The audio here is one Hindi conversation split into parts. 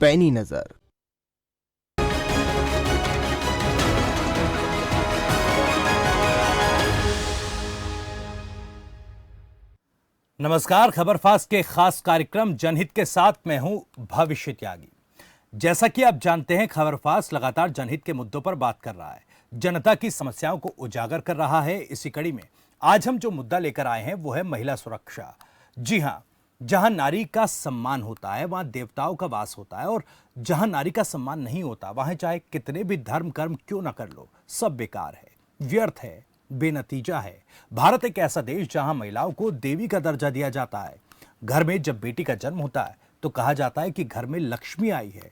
पैनी नजर। नमस्कार, खबर फास्ट के खास कार्यक्रम जनहित के साथ मैं हूं भविष्य त्यागी। जैसा कि आप जानते हैं, खबर फास्ट लगातार जनहित के मुद्दों पर बात कर रहा है, जनता की समस्याओं को उजागर कर रहा है। इसी कड़ी में आज हम जो मुद्दा लेकर आए हैं वो है महिला सुरक्षा। जी हां, जहां नारी का सम्मान होता है वहां देवताओं का वास होता है, और जहां नारी का सम्मान नहीं होता वहां चाहे कितने भी धर्म कर्म क्यों ना कर लो, सब बेकार है, व्यर्थ है, बेनतीजा है। भारत एक ऐसा देश जहां महिलाओं को देवी का दर्जा दिया जाता है। घर में जब बेटी का जन्म होता है तो कहा जाता है कि घर में लक्ष्मी आई है।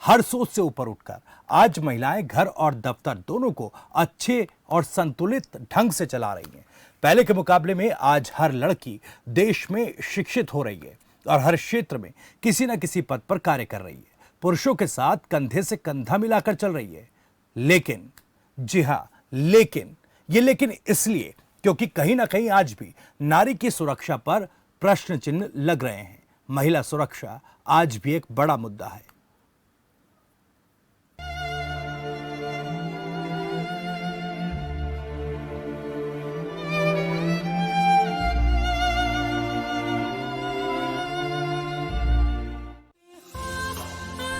हर सोच से ऊपर उठकर आज महिलाएं घर और दफ्तर दोनों को अच्छे और संतुलित ढंग से चला रही हैं। पहले के मुकाबले में आज हर लड़की देश में शिक्षित हो रही है और हर क्षेत्र में किसी न किसी पद पर कार्य कर रही है, पुरुषों के साथ कंधे से कंधा मिलाकर चल रही है। लेकिन, जी हां, लेकिन इसलिए क्योंकि कहीं ना कहीं आज भी नारी की सुरक्षा पर प्रश्न चिन्ह लग रहे हैं। महिला सुरक्षा आज भी एक बड़ा मुद्दा है।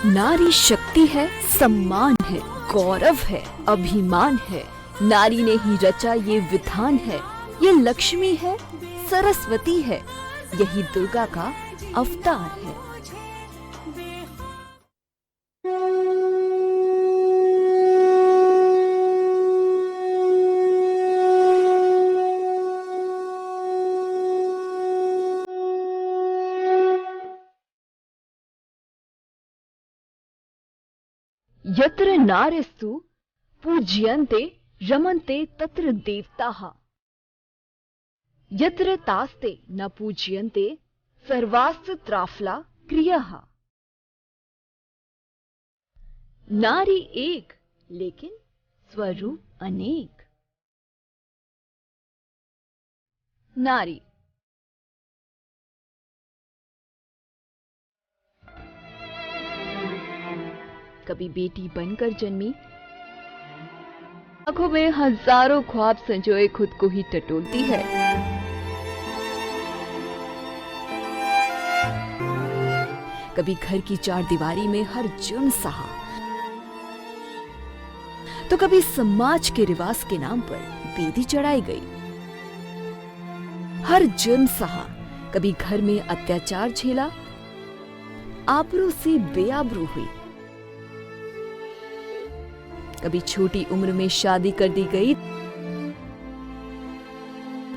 नारी शक्ति है, सम्मान है, गौरव है, अभिमान है। नारी ने ही रचा ये विधान है। ये लक्ष्मी है, सरस्वती है, यही दुर्गा का अवतार है। यत्र नार्यस्तु पूज्यन्ते रमन्ते तत्र देवताः, यत्र तास्ते न पूज्यन्ते सर्वास्त्र त्राफला क्रियाः। नारी एक लेकिन स्वरूप अनेक। नारी कभी बेटी बनकर जन्मी, आंखों में हजारों ख्वाब संजोए खुद को ही टटोलती है। कभी घर की चार दीवारी में हर जुर्म सहा, तो कभी समाज के रिवाज के नाम पर बेदी चढ़ाई गई। हर जुर्म सहा, कभी घर में अत्याचार झेला, आबरू से बेआबरू हुई। कभी छोटी उम्र में शादी कर दी गई,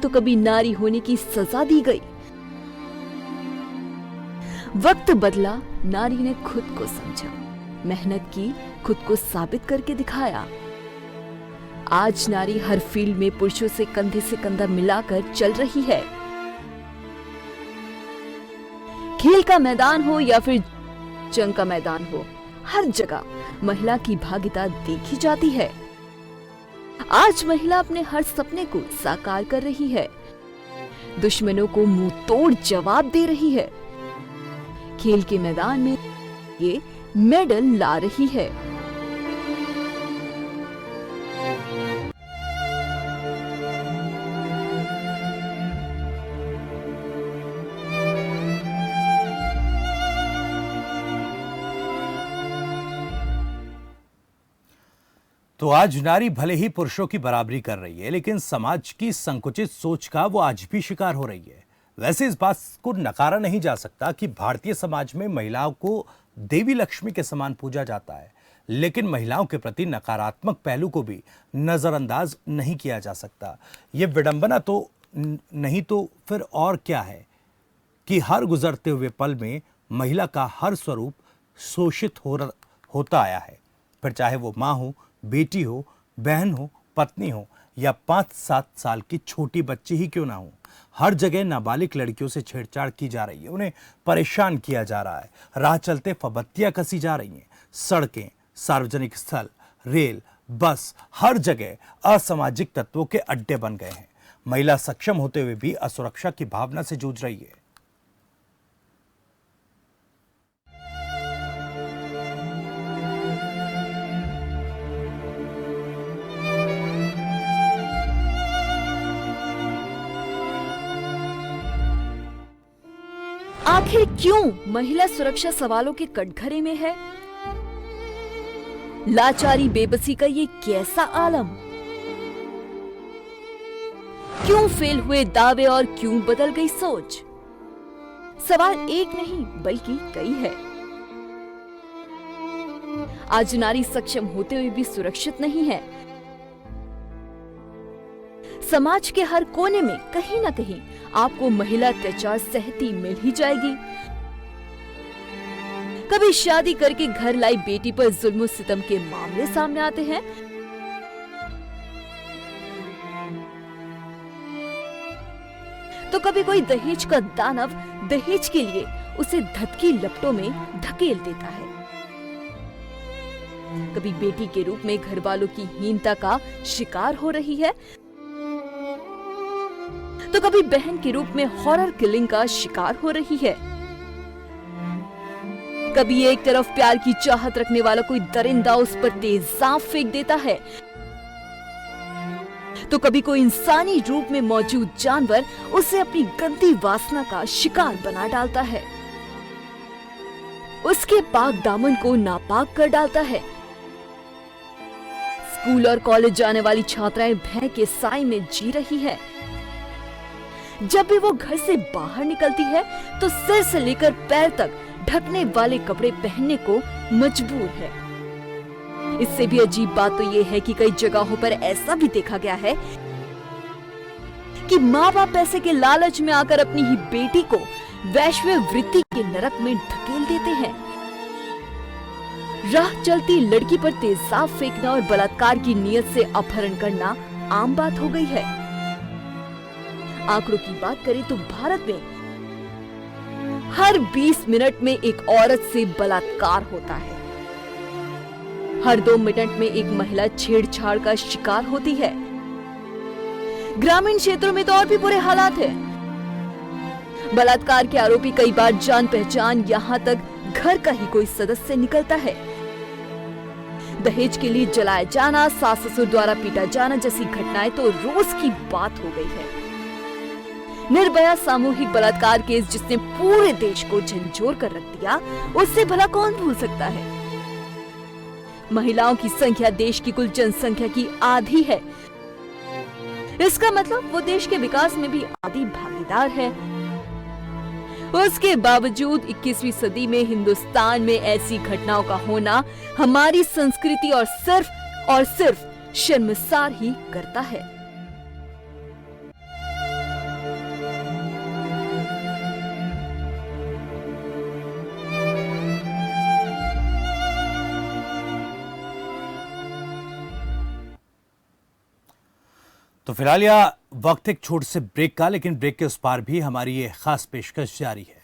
तो कभी नारी होने की सजा दी गई। वक्त बदला, नारी ने खुद को समझा, मेहनत की, खुद को साबित करके दिखाया। आज नारी हर फील्ड में पुरुषों से कंधा मिलाकर चल रही है। खेल का मैदान हो या फिर जंग का मैदान हो, हर जगह महिला की भागीदारी देखी जाती है। आज महिला अपने हर सपने को साकार कर रही है, दुश्मनों को मुंह तोड़ जवाब दे रही है, खेल के मैदान में ये मेडल ला रही है। तो आज नारी भले ही पुरुषों की बराबरी कर रही है, लेकिन समाज की संकुचित सोच का वो आज भी शिकार हो रही है। वैसे इस बात को नकारा नहीं जा सकता कि भारतीय समाज में महिलाओं को देवी लक्ष्मी के समान पूजा जाता है, लेकिन महिलाओं के प्रति नकारात्मक पहलू को भी नजरअंदाज नहीं किया जा सकता। ये विडंबना तो नहीं तो फिर और क्या है कि हर गुजरते हुए पल में महिला का हर स्वरूप शोषित होता आया है, फिर चाहे वो माँ हो, बेटी हो, बहन हो, पत्नी हो या 5-7 साल की छोटी बच्ची ही क्यों ना हो। हर जगह नाबालिग लड़कियों से छेड़छाड़ की जा रही है, उन्हें परेशान किया जा रहा है, राह चलते फबत्तियां कसी जा रही हैं। सड़कें, सार्वजनिक स्थल, रेल, बस, हर जगह असामाजिक तत्वों के अड्डे बन गए हैं। महिला सक्षम होते हुए भी असुरक्षा की भावना से जूझ रही है। आखिर क्यों महिला सुरक्षा सवालों के कटघरे में है? लाचारी बेबसी का ये कैसा आलम? क्यों फेल हुए दावे और क्यों बदल गई सोच? सवाल एक नहीं बल्कि कई है। आज नारी सक्षम होते हुए भी सुरक्षित नहीं है। समाज के हर कोने में कहीं ना कहीं आपको महिला अत्याचार सहती मिल ही जाएगी। कभी शादी करके घर लाई बेटी पर जुल्म सितम के मामले सामने आते हैं, तो कभी कोई दहेज का दानव दहेज के लिए उसे धतकी लपटों में धकेल देता है। कभी बेटी के रूप में घर वालों की हीनता का शिकार हो रही है, तो कभी बहन के रूप में हॉरर किलिंग का शिकार हो रही है। कभी एक तरफ प्यार की चाहत रखने वाला कोई दरिंदा उस पर तेजाब फेंक देता है, तो कभी कोई इंसानी रूप में मौजूद जानवर उसे अपनी गंदी वासना का शिकार बना डालता है, उसके पाक दामन को नापाक कर डालता है। स्कूल और कॉलेज जाने वाली छात्राएं भय के साए में जी रही है। जब भी वो घर से बाहर निकलती है तो सिर से लेकर पैर तक ढकने वाले कपड़े पहनने को मजबूर है। इससे भी अजीब बात तो ये है कि कई जगहों पर ऐसा भी देखा गया है कि माँ बाप पैसे के लालच में आकर अपनी ही बेटी को वैश्यवृत्ति के नरक में धकेल देते हैं। राह चलती लड़की पर तेजाब फेंकना और बलात्कार की नीयत से अपहरण करना आम बात हो गई है। आंकड़ों की बात करें तो भारत में हर 20 मिनट में एक औरत से बलात्कार होता है। हर 2 मिनट में एक महिला छेड़छाड़ का शिकार होती है। ग्रामीण क्षेत्रों में तो और भी बुरे हालात हैं। बलात्कार के आरोपी कई बार जान पहचान यहाँ तक घर का ही कोई सदस्य निकलता है। दहेज के लिए जलाया जाना, सास ससुर द्वारा पीटा जाना जैसी घटनाएं तो रोज की बात हो गई है। निर्भया सामूहिक बलात्कार केस जिसने पूरे देश को झंझोर कर रख दिया, उससे भला कौन भूल सकता है। महिलाओं की संख्या देश की कुल जनसंख्या की आधी है। इसका मतलब वो देश के विकास में भी आधी भागीदार है। उसके बावजूद 21वीं सदी में हिंदुस्तान में ऐसी घटनाओं का होना हमारी संस्कृति और सिर्फ शर्मसार ही करता है। तो फिलहाल यह वक्त एक छोटे से ब्रेक का, लेकिन ब्रेक के उस पार भी हमारी ये खास पेशकश जारी है।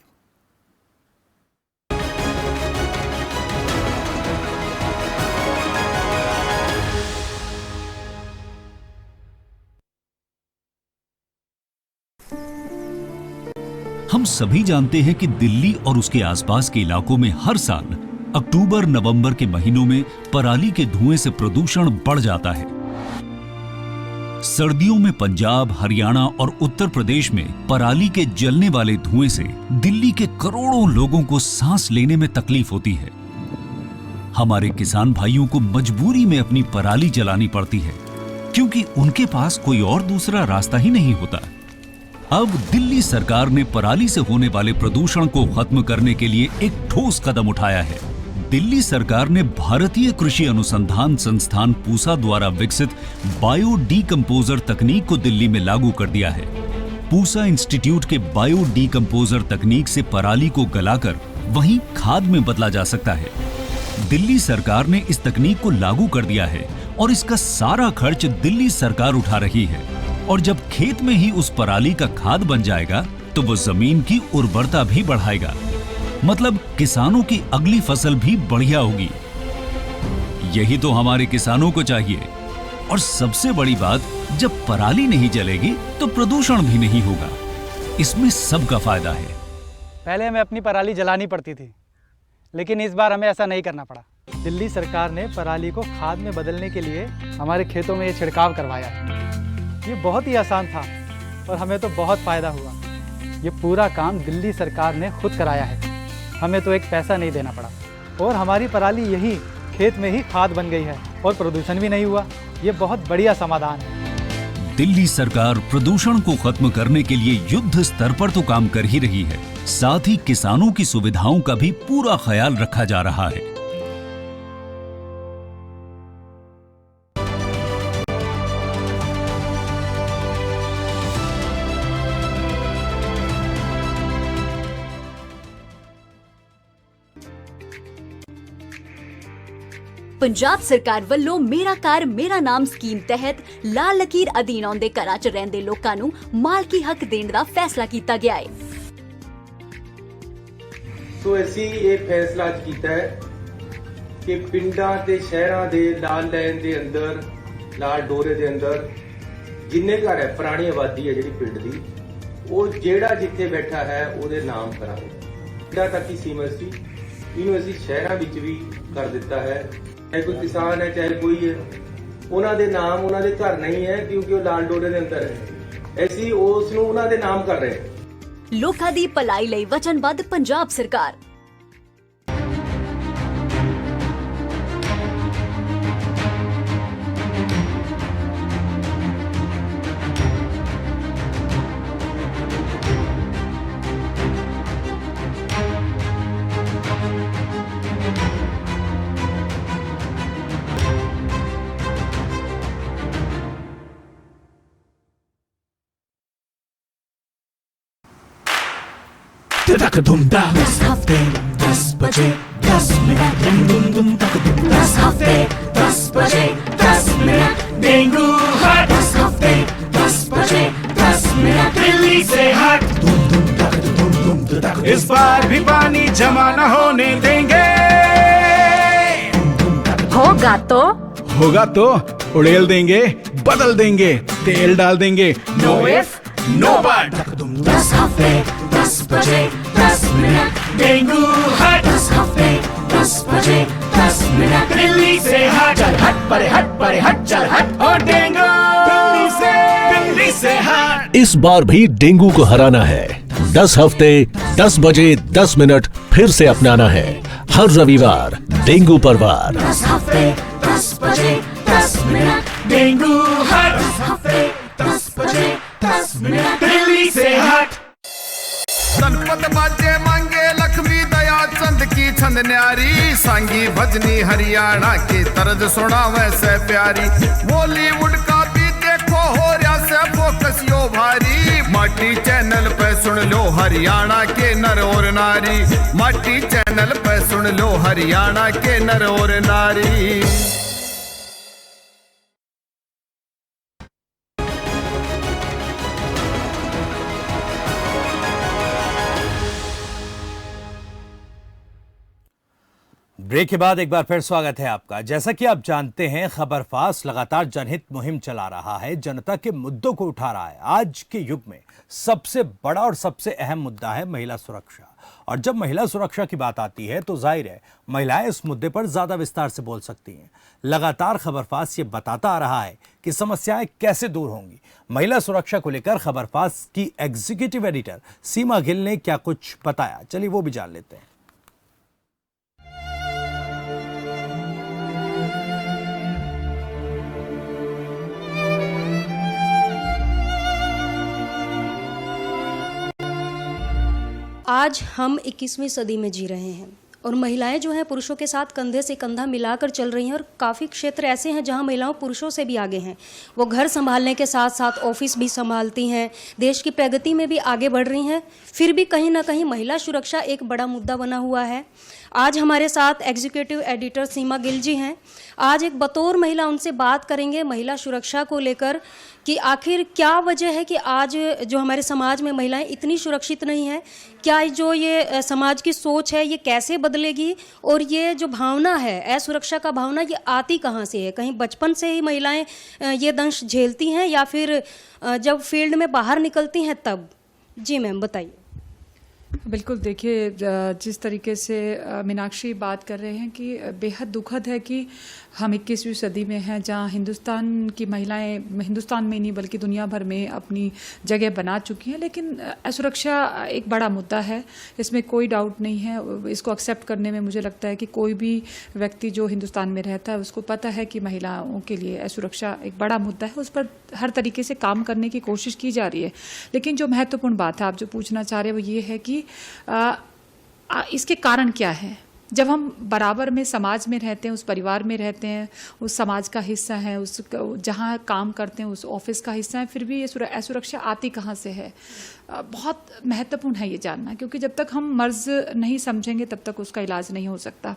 हम सभी जानते हैं कि दिल्ली और उसके आसपास के इलाकों में हर साल अक्टूबर नवंबर के महीनों में पराली के धुएं से प्रदूषण बढ़ जाता है। सर्दियों में पंजाब, हरियाणा और उत्तर प्रदेश में पराली के जलने वाले धुएं से दिल्ली के करोड़ों लोगों को सांस लेने में तकलीफ होती है। हमारे किसान भाइयों को मजबूरी में अपनी पराली जलानी पड़ती है, क्योंकि उनके पास कोई और दूसरा रास्ता ही नहीं होता। अब दिल्ली सरकार ने पराली से होने वाले प्रदूषण को खत्म करने के लिए एक ठोस कदम उठाया है। दिल्ली सरकार ने भारतीय कृषि अनुसंधान संस्थान पूसा द्वारा विकसित बायो डीकंपोजर तकनीक को दिल्ली में लागू कर दिया है। पूसा इंस्टीट्यूट के बायो डीकंपोजर तकनीक से पराली को गलाकर वहीं खाद में बदला जा सकता है। दिल्ली सरकार ने इस तकनीक को लागू कर दिया है और इसका सारा खर्च दिल्ली सरकार उठा रही है। और जब खेत में ही उस पराली का खाद बन जाएगा तो वो जमीन की उर्वरता भी बढ़ाएगा, मतलब किसानों की अगली फसल भी बढ़िया होगी। यही तो हमारे किसानों को चाहिए। और सबसे बड़ी बात, जब पराली नहीं जलेगी तो प्रदूषण भी नहीं होगा। इसमें सबका फायदा है। पहले हमें अपनी पराली जलानी पड़ती थी, लेकिन इस बार हमें ऐसा नहीं करना पड़ा। दिल्ली सरकार ने पराली को खाद में बदलने के लिए हमारे खेतों में ये छिड़काव करवाया। ये बहुत ही आसान था और हमें तो बहुत फायदा हुआ। ये पूरा काम दिल्ली सरकार ने खुद कराया है। हमें तो एक पैसा नहीं देना पड़ा और हमारी पराली यही खेत में ही खाद बन गई है और प्रदूषण भी नहीं हुआ। ये बहुत बढ़िया समाधान है। दिल्ली सरकार प्रदूषण को खत्म करने के लिए युद्ध स्तर पर तो काम कर ही रही है, साथ ही किसानों की सुविधाओं का भी पूरा ख्याल रखा जा रहा है। ਪੰਜਾਬ ਸਰਕਾਰ ਵੱਲੋਂ ਮੇਰਾ ਘਰ ਮੇਰਾ ਨਾਮ ਸਕੀਮ ਤਹਿਤ ਲਾਲ ਲਕੀਰ ਅਧੀਨ ਆਉਂਦੇ ਘਰਾਂ 'ਚ ਰਹਿੰਦੇ ਲੋਕਾਂ ਨੂੰ ਮਾਲਕੀ ਹੱਕ ਦੇਣ ਦਾ ਫੈਸਲਾ ਕੀਤਾ ਗਿਆ ਹੈ। ਸੋ ਅਸੀਂ ਇਹ ਫੈਸਲਾ ਅੱਜ ਕੀਤਾ ਹੈ ਕਿ ਪਿੰਡਾਂ ਤੇ ਸ਼ਹਿਰਾਂ ਦੇ ਲਾਲ ਲਾਈਨ ਦੇ ਅੰਦਰ, ਲਾਲ ਡੋਰੇ ਦੇ ਅੰਦਰ ਜਿੰਨੇ ਘਰ ਹੈ, ਪੁਰਾਣੀ ਆਬਾਦੀ ਹੈ ਜਿਹੜੀ ਪਿੰਡ ਦੀ, ਉਹ ਜਿਹੜਾ ਜਿੱਥੇ ਬੈਠਾ ਹੈ ਉਹਦੇ ਨਾਮ ਕਰਾਂਗੇ। ਪਿੰਡਾਂ ਤੱਕ ਹੀ ਸੀਮਤ ਸੀ, ਇਹਨੂੰ ਅਸੀਂ ਸ਼ਹਿਰਾਂ ਵਿੱਚ ਵੀ ਕਰ ਦਿੱਤਾ ਹੈ। ਚਾਹੇ ਕੋਈ ਕਿਸਾਨ ਹੈ ਚਾਹੇ ਕੋਈ ਹੈ, ਉਹਨਾਂ ਦੇ ਨਾਮ ਉਹਨਾਂ ਦੇ ਘਰ ਨਹੀਂ ਹੈ ਕਿਉਂਕਿ ਉਹ ਲਾਲ ਡੋਰੇ ਦੇ ਅੰਦਰ ਹੈ। ਅਸੀਂ ਉਸ ਨੂੰ ਉਹਨਾਂ ਦੇ ਨਾਮ ਕਰ ਰਹੇ ਹਾਂ। ਲੋਕਾਂ ਦੀ ਭਲਾਈ ਲਈ ਵਚਨਬੱਧ ਪੰਜਾਬ ਸਰਕਾਰ। तक धुम दा 10 हफ्ते 10 बजे 10 मिनट धुम धुम धुम तक धुम 10 हफ्ते 10 बजे 10 मिनट डेंगू हट 10 हफ्ते 10 बजे 10 मिनट दिल्ली से हट धुम धुम तक धुम धुम तक। इस बार भी पानी जमा न होने देंगे। होगा तो उड़ेल देंगे, बदल देंगे, तेल डाल देंगे। नो इफ नो बट 10 हफ्ते 10 बजे 10 मिनट डेंगू हट 10 हफ्ते 10 बजे 10 मिनट दिल्ली से हट। चल हट परे हट चल हट और डेंगू दिल्ली से हट। इस बार भी डेंगू को हराना है। 10 हफ्ते 10 बजे 10 मिनट फिर से अपनाना है। हर रविवार डेंगू पर वार। 10 हफ्ते 10 बजे 10 मिनट डेंगू हट 10 हफ्ते 10 बजे 10 मिनट दिल्ली से हट। गणपत बाजे मांगे लक्ष्मी दया चंद की छंद न्यारी, सांगी भजनी हरियाणा की तर्ज सुनावे से प्यारी। बॉलीवुड का भी देखो हो रहा से फोकस यो भारी, माटी चैनल पे सुन लो हरियाणा के नर और नारी। माटी चैनल पे सुन लो हरियाणा के नर और नारी। ब्रेक के बाद एक बार फिर स्वागत है आपका। जैसा कि आप जानते हैं, खबरफास लगातार जनहित मुहिम चला रहा है, जनता के मुद्दों को उठा रहा है। आज के युग में सबसे बड़ा और सबसे अहम मुद्दा है महिला सुरक्षा। और जब महिला सुरक्षा की बात आती है तो जाहिर है महिलाएं इस मुद्दे पर ज्यादा विस्तार से बोल सकती हैं। लगातार खबरफास ये बताता आ रहा है कि समस्याएं कैसे दूर होंगी। महिला सुरक्षा को लेकर खबरफास की एग्जीक्यूटिव एडिटर सीमा गिल ने क्या कुछ बताया, चलिए वो भी जान लेते हैं। आज हम 21वीं सदी में जी रहे हैं और महिलाएं जो हैं पुरुषों के साथ कंधे से कंधा मिलाकर चल रही हैं। और काफ़ी क्षेत्र ऐसे हैं जहां महिलाओं पुरुषों से भी आगे हैं। वो घर संभालने के साथ साथ ऑफिस भी संभालती हैं, देश की प्रगति में भी आगे बढ़ रही हैं। फिर भी कहीं ना कहीं महिला सुरक्षा एक बड़ा मुद्दा बना हुआ है। आज हमारे साथ एग्जीक्यूटिव एडिटर सीमा गिल जी हैं। आज एक बतौर महिला उनसे बात करेंगे महिला सुरक्षा को लेकर कि आखिर क्या वजह है कि आज जो हमारे समाज में महिलाएं इतनी सुरक्षित नहीं हैं। क्या जो ये समाज की सोच है ये कैसे बदलेगी, और ये जो भावना है असुरक्षा का भावना ये आती कहाँ से है? कहीं बचपन से ही महिलाएं ये दंश झेलती हैं या फिर जब फील्ड में बाहर निकलती हैं तब? जी मैम बताइए। बिल्कुल, देखिए जिस तरीके से मीनाक्षी बात कर रहे हैं कि बेहद दुखद है कि हम 21वीं सदी में हैं जहां हिंदुस्तान की महिलाएं हिंदुस्तान में नहीं बल्कि दुनिया भर में अपनी जगह बना चुकी हैं, लेकिन असुरक्षा एक बड़ा मुद्दा है, इसमें कोई डाउट नहीं है। इसको एक्सेप्ट करने में मुझे लगता है कि कोई भी व्यक्ति जो हिंदुस्तान में रहता है उसको पता है कि महिलाओं के लिए असुरक्षा एक बड़ा मुद्दा है, उस पर हर तरीके से काम करने की कोशिश की जा रही है। लेकिन जो महत्वपूर्ण बात है, आप जो पूछना चाह रहे हैं वो ये है कि इसके कारण क्या है। जब हम बराबर में समाज में रहते हैं, उस परिवार में रहते हैं, उस समाज का हिस्सा है, उस जहाँ काम करते हैं उस ऑफिस का हिस्सा है, फिर भी ये असुरक्षा आती कहाँ से है, बहुत महत्वपूर्ण है ये जानना, क्योंकि जब तक हम मर्ज नहीं समझेंगे तब तक उसका इलाज नहीं हो सकता।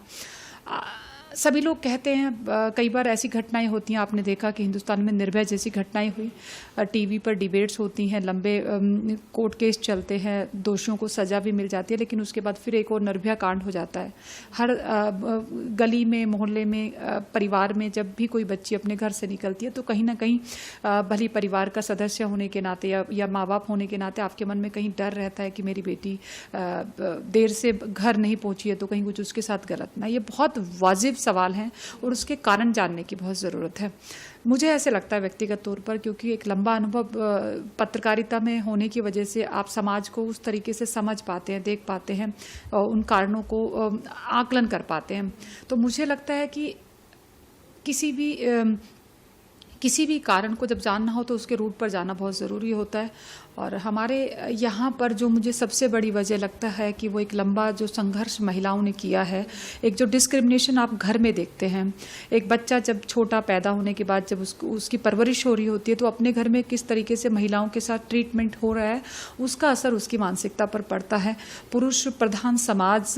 सभी लोग कहते हैं, कई बार ऐसी घटनाएं होती हैं, आपने देखा कि हिंदुस्तान में निर्भया जैसी घटनाएं हुई, टीवी पर डिबेट्स होती हैं, लंबे कोर्ट केस चलते हैं, दोषियों को सज़ा भी मिल जाती है, लेकिन उसके बाद फिर एक और निर्भया कांड हो जाता है। हर गली में, मोहल्ले में, परिवार में जब भी कोई बच्ची अपने घर से निकलती है तो कहीं ना कहीं भली परिवार का सदस्य होने के नाते या माँ बाप होने के नाते आपके मन में कहीं डर रहता है कि मेरी बेटी देर से घर नहीं पहुँची है तो कहीं कुछ उसके साथ गलत ना। ये बहुत वाजिब सवाल हैं और उसके कारण जानने की बहुत ज़रूरत है। मुझे ऐसे लगता है व्यक्तिगत तौर पर, क्योंकि एक लंबा अनुभव पत्रकारिता में होने की वजह से आप समाज को उस तरीके से समझ पाते हैं, देख पाते हैं, उन कारणों को आकलन कर पाते हैं। तो मुझे लगता है कि किसी भी कारण को जब जानना हो तो उसके रूट पर जाना बहुत ज़रूरी होता है। और हमारे यहाँ पर जो मुझे सबसे बड़ी वजह लगता है कि वो एक लंबा जो संघर्ष महिलाओं ने किया है, एक जो डिस्क्रिमिनेशन आप घर में देखते हैं, एक बच्चा जब छोटा पैदा होने के बाद जब उसकी परवरिश हो रही होती है तो अपने घर में किस तरीके से महिलाओं के साथ ट्रीटमेंट हो रहा है, उसका असर उसकी मानसिकता पर पड़ता है। पुरुष प्रधान समाज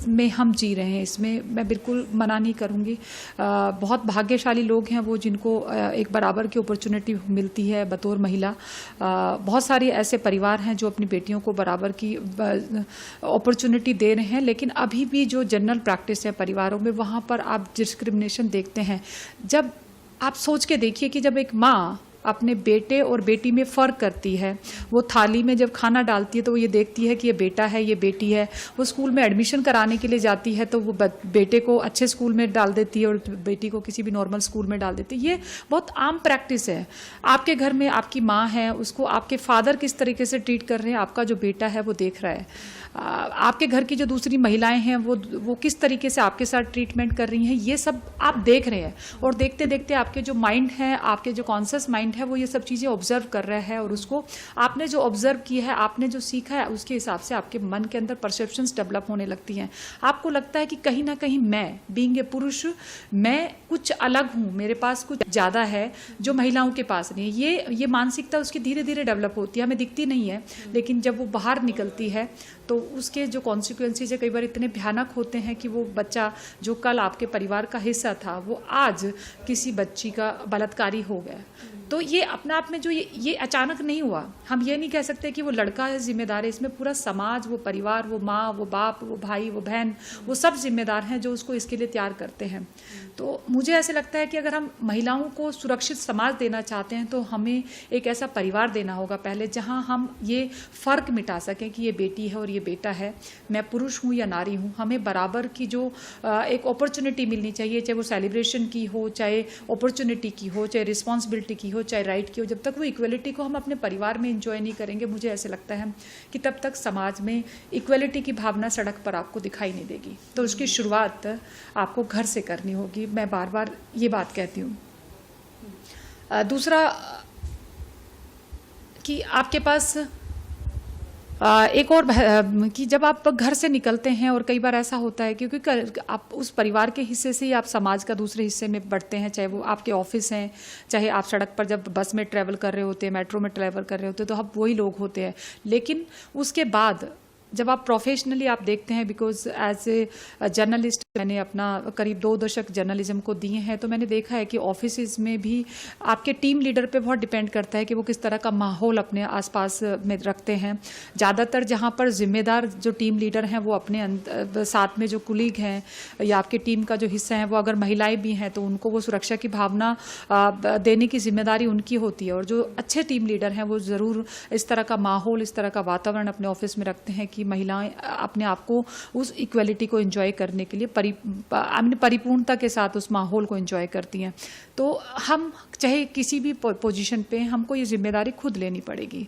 में हम जी रहे हैं, इसमें मैं बिल्कुल मना नहीं करूँगी। बहुत भाग्यशाली लोग हैं वो जिनको एक बराबर की अपॉर्चुनिटी मिलती है बतौर महिला। बहुत सारे ऐसे परिवार हैं जो अपनी बेटियों को बराबर की अपॉर्चुनिटी दे रहे हैं, लेकिन अभी भी जो जनरल प्रैक्टिस है परिवारों में, वहाँ पर आप डिस्क्रिमिनेशन देखते हैं। जब आप सोच के देखिए कि जब एक माँ अपने बेटे और बेटी में फ़र्क करती है, वो थाली में जब खाना डालती है तो वो ये देखती है कि ये बेटा है, ये बेटी है। वो स्कूल में एडमिशन कराने के लिए जाती है तो वो बेटे को अच्छे स्कूल में डाल देती है और बेटी को किसी भी नॉर्मल स्कूल में डाल देती है। ये बहुत आम प्रैक्टिस है। आपके घर में आपकी माँ है, उसको आपके फादर किस तरीके से ट्रीट कर रहे हैं, आपका जो बेटा है वो देख रहा है। आपके घर की जो दूसरी महिलाएं हैं वो किस तरीके से आपके साथ ट्रीटमेंट कर रही हैं, ये सब आप देख रहे हैं। और देखते देखते आपके जो माइंड है, आपके जो कॉन्शियस माइंड है, वो ये सब चीज़ें ऑब्जर्व कर रहा है और उसको आपने जो ऑब्जर्व की है, आपने जो सीखा है, उसके हिसाब से आपके मन के अंदर परसेप्शंस डेवलप होने लगती हैं। आपको लगता है कि कहीं ना कहीं मैं बीइंग ए पुरुष, मैं कुछ अलग हूँ, मेरे पास कुछ ज़्यादा है जो महिलाओं के पास नहीं है। ये मानसिकता उसकी धीरे धीरे डेवलप होती है, हमें दिखती नहीं है, लेकिन जब वो बाहर निकलती है तो उसके जो कॉन्सिक्वेंसेज है कई बार इतने भयानक होते हैं कि वो बच्चा जो कल आपके परिवार का हिस्सा था वो आज किसी बच्ची का बलात्कारी हो गया। तो ये अपने आप में जो ये अचानक नहीं हुआ। हम ये नहीं कह सकते कि वो लड़का है जिम्मेदार है, इसमें पूरा समाज, वो परिवार, वो माँ, वो बाप, वो भाई, वो बहन, वो सब जिम्मेदार हैं जो उसको इसके लिए तैयार करते हैं। तो मुझे ऐसे लगता है कि अगर हम महिलाओं को सुरक्षित समाज देना चाहते हैं तो हमें एक ऐसा परिवार देना होगा पहले जहाँ हम ये फ़र्क मिटा सकें कि ये बेटी है और ये बेटा है, मैं पुरुष हूँ या नारी हूँ। हमें बराबर की जो एक अपॉर्चुनिटी मिलनी चाहिए, चाहे वो सेलिब्रेशन की हो, चाहे अपॉर्चुनिटी की हो, चाहे रिस्पॉन्सिबिलिटी की हो, चाहे राइट की हो। जब तक वो इक्वलिटी को हम अपने परिवार में एंजॉय नहीं करेंगे, मुझे ऐसे लगता है कि तब तक समाज में इक्वलिटी की भावना सड़क पर आपको दिखाई नहीं देगी। तो उसकी शुरुआत आपको घर से करनी होगी, मैं बार बार ये बात कहती हूँ। दूसरा कि आपके पास एक और कि जब आप घर से निकलते हैं, और कई बार ऐसा होता है क्योंकि आप उस परिवार के हिस्से से ही आप समाज का दूसरे हिस्से में बढ़ते हैं, चाहे वो आपके ऑफिस हैं, चाहे आप सड़क पर जब बस में ट्रैवल कर रहे होते हैं, मेट्रो में ट्रैवल कर रहे होते हैं, तो आप वही लोग होते हैं। लेकिन उसके बाद जब आप प्रोफेशनली आप देखते हैं, बिकॉज एज ए जर्नलिस्ट मैंने अपना करीब 2 दशक जर्नलिज्म को दिए हैं, तो मैंने देखा है कि ऑफिसेज में भी आपके टीम लीडर पे बहुत डिपेंड करता है कि वो किस तरह का माहौल अपने आसपास में रखते हैं। ज़्यादातर जहाँ पर जिम्मेदार जो टीम लीडर हैं वो अपने साथ में जो कुलीग हैं या आपके टीम का जो हिस्सा है वो अगर महिलाएं भी हैं तो उनको वो सुरक्षा की भावना देने की जिम्मेदारी उनकी होती है। और जो अच्छे टीम लीडर हैं वो ज़रूर इस तरह का माहौल, इस तरह का वातावरण अपने ऑफिस में रखते हैं कि महिलाएं अपने आप को उस इक्वलिटी को एंजॉय करने के लिए परिपूर्णता के साथ उस माहौल को एंजॉय करती हैं। तो हम चाहे किसी भी पोजीशन पे हमको ये जिम्मेदारी खुद लेनी पड़ेगी,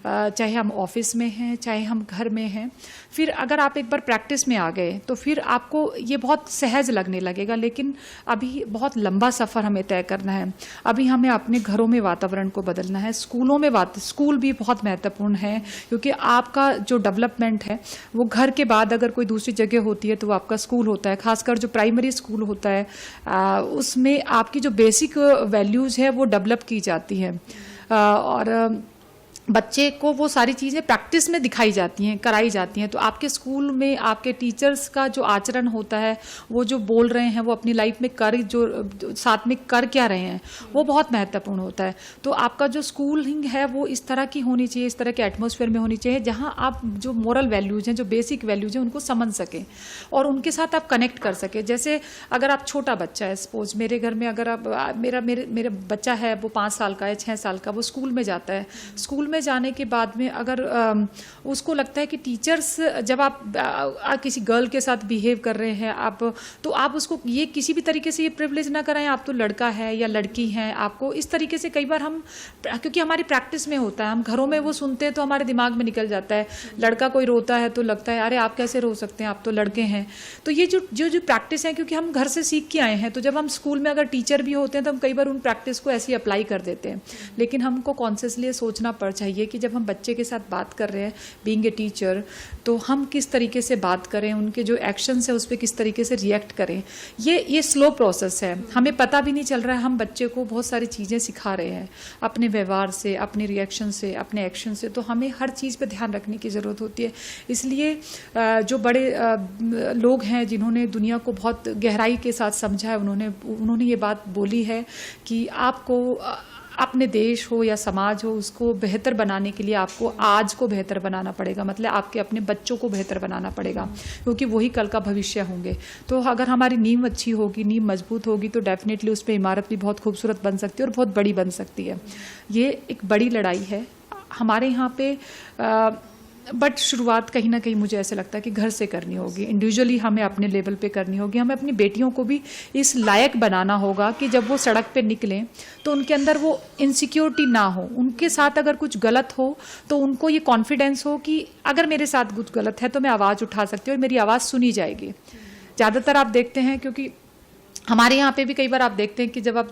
चाहे हम ऑफिस में हैं चाहे हम घर में हैं। फिर अगर आप एक बार प्रैक्टिस में आ गए तो फिर आपको ये बहुत सहज लगने लगेगा, लेकिन अभी बहुत लंबा सफ़र हमें तय करना है। अभी हमें अपने घरों में वातावरण को बदलना है। स्कूलों में स्कूल भी बहुत महत्वपूर्ण है, क्योंकि आपका जो डेवलपमेंट है वो घर के बाद अगर कोई दूसरी जगह होती है तो वो आपका स्कूल होता है। खासकर जो प्राइमरी स्कूल होता है उसमें आपकी जो बेसिक वैल्यूज़ है वो डेवलप की जाती है और बच्चे को वो सारी चीज़ें प्रैक्टिस में दिखाई जाती हैं, कराई जाती हैं। तो आपके स्कूल में आपके टीचर्स का जो आचरण होता है, वो जो बोल रहे हैं वो अपनी लाइफ में जो साथ में कर क्या रहे हैं वो बहुत महत्वपूर्ण होता है। तो आपका जो स्कूलिंग है वो इस तरह की होनी चाहिए, इस तरह के एटमॉस्फेयर में होनी चाहिए जहाँ आप जो मोरल वैल्यूज़ हैं, जो बेसिक वैल्यूज़ हैं उनको समझ सकें और उनके साथ आप कनेक्ट कर सकें। जैसे अगर आप छोटा बच्चा है, सपोज मेरे घर में अगर आप मेरा बच्चा है वो 5 साल का है, 6 साल का, वो स्कूल में जाता है। स्कूल में जाने के बाद में अगर उसको लगता है कि टीचर्स जब आप किसी गर्ल के साथ बिहेव कर रहे हैं तो आप उसको ये किसी भी तरीके से ये प्रिविलेज ना कराएं, आप तो लड़का है या लड़की हैं। आपको इस तरीके से कई बार क्योंकि हमारी प्रैक्टिस में होता है, हम घरों में वो सुनते हैं तो हमारे दिमाग में निकल जाता है। लड़का कोई रोता है तो लगता है अरे आप कैसे रो सकते हैं, आप तो लड़के हैं। तो ये जो प्रैक्टिस है, क्योंकि हम घर से सीख के आए हैं, तो जब हम स्कूल में अगर टीचर भी होते हैं तो हम कई बार उन प्रैक्टिस को ऐसे ही अप्लाई कर देते हैं। लेकिन हमको कॉन्शियसली सोचना चाहिए कि जब हम बच्चे के साथ बात कर रहे हैं बीइंग ए टीचर, तो हम किस तरीके से बात करें, उनके जो एक्शंस है उस पर किस तरीके से रिएक्ट करें। ये स्लो प्रोसेस है, हमें पता भी नहीं चल रहा है। हम बच्चे को बहुत सारी चीज़ें सिखा रहे हैं अपने व्यवहार से, अपने रिएक्शन से, अपने एक्शन से। तो हमें हर चीज़ पे ध्यान रखने की ज़रूरत होती है। इसलिए जो बड़े लोग हैं जिन्होंने दुनिया को बहुत गहराई के साथ समझा है, उन्होंने ये बात बोली है कि आपको अपने देश हो या समाज हो उसको बेहतर बनाने के लिए आपको आज को बेहतर बनाना पड़ेगा, मतलब आपके अपने बच्चों को बेहतर बनाना पड़ेगा, क्योंकि वही कल का भविष्य होंगे। तो अगर हमारी नींव अच्छी होगी, नींव मजबूत होगी, तो डेफिनेटली उस पर इमारत भी बहुत खूबसूरत बन सकती है और बहुत बड़ी बन सकती है। ये एक बड़ी लड़ाई है हमारे यहाँ पे, बट शुरुआत कहीं ना कहीं मुझे ऐसा लगता है कि घर से करनी होगी। इंडिविजुअली हमें अपने लेवल पे करनी होगी। हमें अपनी बेटियों को भी इस लायक बनाना होगा कि जब वो सड़क पे निकलें तो उनके अंदर वो इनसिक्योरिटी ना हो। उनके साथ अगर कुछ गलत हो तो उनको ये कॉन्फिडेंस हो कि अगर मेरे साथ कुछ गलत है तो मैं आवाज़ उठा सकती हूँ और मेरी आवाज़ सुनी जाएगी। ज़्यादातर आप देखते हैं, क्योंकि हमारे यहाँ पे भी कई बार आप देखते हैं कि जब आप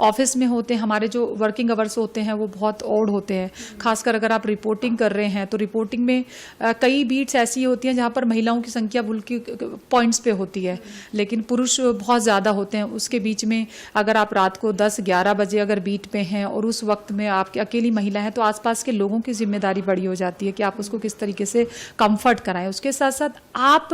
ऑफिस में होते हैं, हमारे जो वर्किंग आवर्स होते हैं वो बहुत ऑड होते हैं। खासकर अगर आप रिपोर्टिंग कर रहे हैं तो रिपोर्टिंग में कई बीट्स ऐसी होती हैं जहाँ पर महिलाओं की संख्या बुल्कि पॉइंट्स पे होती है, लेकिन पुरुष बहुत ज़्यादा होते हैं। उसके बीच में अगर आप रात को 10-11 बजे अगर बीट पे हैं और उस वक्त में आप अकेली महिला हैं, तो आसपास के लोगों की जिम्मेदारी बड़ी हो जाती है कि आप उसको किस तरीके से कंफर्ट कराएं। उसके साथ साथ आप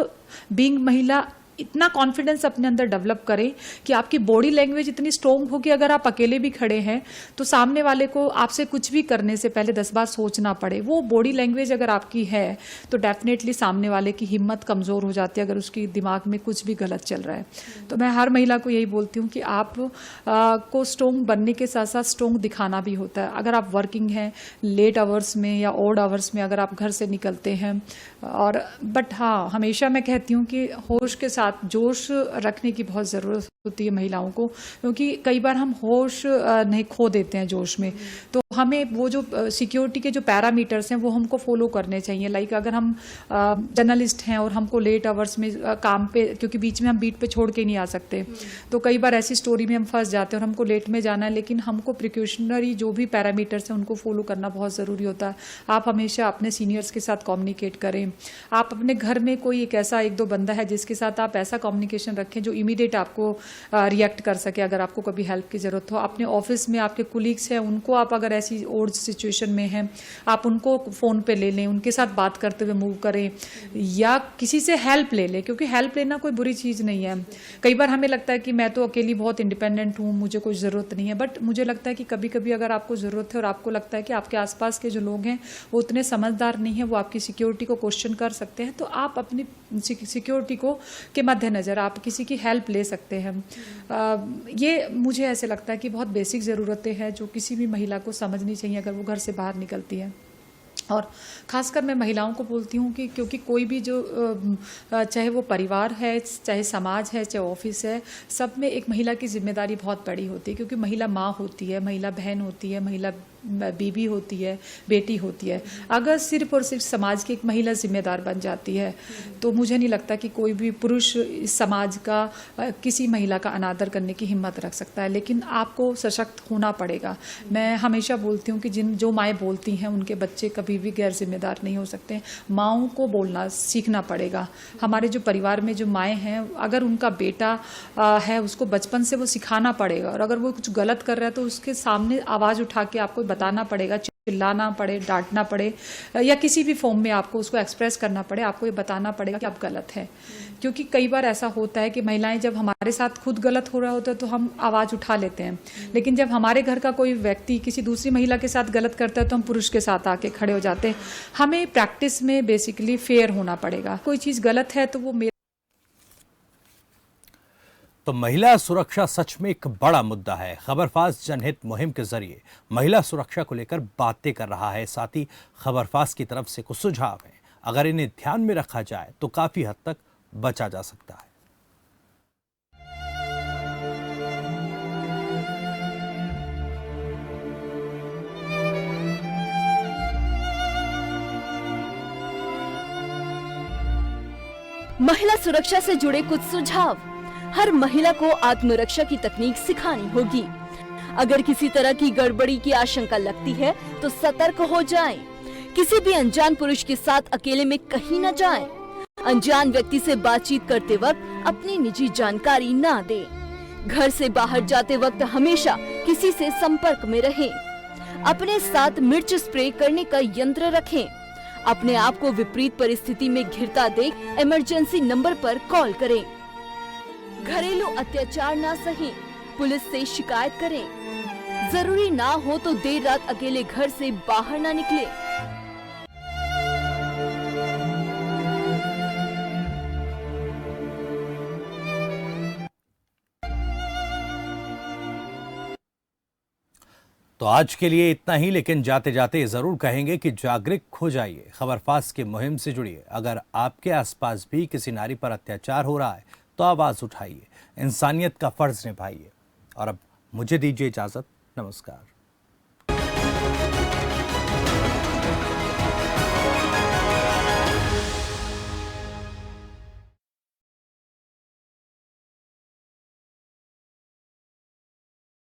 बीइंग महिला इतना कॉन्फिडेंस अपने अंदर डेवलप करें कि आपकी बॉडी लैंग्वेज इतनी स्ट्रॉन्ग हो कि अगर आप अकेले भी खड़े हैं तो सामने वाले को आपसे कुछ भी करने से पहले 10 बार सोचना पड़े। वो बॉडी लैंग्वेज अगर आपकी है तो डेफिनेटली सामने वाले की हिम्मत कमज़ोर हो जाती है अगर उसकी दिमाग में कुछ भी गलत चल रहा है। तो मैं हर महिला को यही बोलती हूँ कि आप को स्ट्रॉन्ग बनने के साथ साथ स्ट्रॉन्ग दिखाना भी होता है। अगर आप वर्किंग हैं, लेट आवर्स में या ऑड आवर्स में अगर आप घर से निकलते हैं, और बट हाँ, हमेशा मैं कहती हूँ कि होश के साथ जोश रखने की बहुत ज़रूरत होती है महिलाओं को, क्योंकि कई बार हम होश नहीं खो देते हैं जोश में। तो हमें वो जो सिक्योरिटी के जो पैरामीटर्स हैं वो हमको फॉलो करने चाहिए। लाइक अगर हम जर्नलिस्ट हैं और हमको लेट आवर्स में काम पे, क्योंकि बीच में हम बीट पे छोड़ के नहीं आ सकते, तो कई बार ऐसी स्टोरी में हम फंस जाते हैं और हमको लेट में जाना है, लेकिन हमको प्रिकॉशनरी जो भी पैरामीटर्स हैं उनको फॉलो करना बहुत ज़रूरी होता है। आप हमेशा अपने सीनियर्स के साथ कम्युनिकेट करें। आप अपने घर में कोई एक ऐसा 1-2 बंदा है जिसके साथ आप ऐसा कम्युनिकेशन रखें जो इमीडिएट आपको रिएक्ट कर सके अगर आपको कभी हेल्प की ज़रूरत हो। अपने ऑफिस में आपके कुलीग्स हैं, उनको आप अगर ऐसी ऐसी ओल्ड सिचुएशन में हैं, आप उनको फ़ोन पे ले लें, उनके साथ बात करते हुए मूव करें, या किसी से हेल्प ले लें, क्योंकि हेल्प लेना कोई बुरी चीज़ नहीं है। कई बार हमें लगता है कि मैं तो अकेली बहुत इंडिपेंडेंट हूँ, मुझे कोई ज़रूरत नहीं है, बट मुझे लगता है कि कभी कभी अगर आपको ज़रूरत है और आपको लगता है कि आपके आसपास के जो लोग हैं वो उतने समझदार नहीं है, वो आपकी सिक्योरिटी को क्वेश्चन कर सकते हैं, तो आप अपनी सिक्योरिटी को के मद्देनज़र आप किसी की हेल्प ले सकते हैं। ये मुझे ऐसे लगता है कि बहुत बेसिक ज़रूरतें हैं जो किसी भी महिला को समझनी चाहिए अगर वो घर से बाहर निकलती है। और ख़ासकर मैं महिलाओं को बोलती हूँ कि क्योंकि कोई भी जो चाहे वो परिवार है, चाहे समाज है, चाहे ऑफिस है, सब में एक महिला की जिम्मेदारी बहुत बड़ी होती है, क्योंकि महिला माँ होती है, महिला बहन होती है, महिला बीबी होती है, बेटी होती है। अगर सिर्फ और सिर्फ समाज की एक महिला जिम्मेदार बन जाती है तो मुझे नहीं लगता कि कोई भी पुरुष इस समाज का किसी महिला का अनादर करने की हिम्मत रख सकता है। लेकिन आपको सशक्त होना पड़ेगा। मैं हमेशा बोलती हूँ कि जो माएँ बोलती हैं उनके बच्चे कभी भी गैर जिम्मेदार नहीं हो सकते। माँओं को बोलना सीखना पड़ेगा। हमारे जो परिवार में जो माएँ हैं, अगर उनका बेटा है उसको बचपन से वो सिखाना पड़ेगा, और अगर वो कुछ गलत कर रहा है तो उसके सामने आवाज़ उठा के आपको बताना पड़ेगा, चिल्लाना पड़े, डांटना पड़े, या किसी भी फॉर्म में आपको उसको एक्सप्रेस करना पड़े, आपको ये बताना पड़ेगा कि आप गलत है। क्योंकि कई बार ऐसा होता है कि महिलाएं जब हमारे साथ खुद गलत हो रहा होता है तो हम आवाज़ उठा लेते हैं, लेकिन जब हमारे घर का कोई व्यक्ति किसी दूसरी महिला के साथ गलत करता है तो हम पुरुष के साथ आके खड़े हो जाते हैं। हमें प्रैक्टिस में बेसिकली फेयर होना पड़ेगा। कोई चीज़ गलत है तो वो तो महिला सुरक्षा सच में एक बड़ा मुद्दा है। खबरफाज जनहित मुहिम के जरिए महिला सुरक्षा को लेकर बातें कर रहा है। साथ ही खबरफाज की तरफ से कुछ सुझाव हैं, अगर इन्हें ध्यान में रखा जाए तो काफी हद तक बचा जा सकता है। महिला सुरक्षा से जुड़े कुछ सुझाव। हर महिला को आत्मरक्षा की तकनीक सिखानी होगी। अगर किसी तरह की गड़बड़ी की आशंका लगती है तो सतर्क हो जाएं। किसी भी अनजान पुरुष के साथ अकेले में कहीं न जाएं। अनजान व्यक्ति से बातचीत करते वक्त अपनी निजी जानकारी ना दें। घर से बाहर जाते वक्त हमेशा किसी से संपर्क में रहें। अपने साथ मिर्च स्प्रे करने का यंत्र रखें। अपने आप को विपरीत परिस्थिति में घिरता देख इमरजेंसी नंबर पर कॉल करें। घरेलू अत्याचार ना सहें, पुलिस से शिकायत करें। जरूरी ना हो तो देर रात अकेले घर से बाहर ना निकले। तो आज के लिए इतना ही, लेकिन जाते जाते जरूर कहेंगे कि जागरूक हो जाइए। खबरफाज की मुहिम से जुड़िए। अगर आपके आसपास भी किसी नारी पर अत्याचार हो रहा है तो आवाज उठाइए, इंसानियत का फर्ज निभाइए। और अब मुझे दीजिए इजाजत। नमस्कार।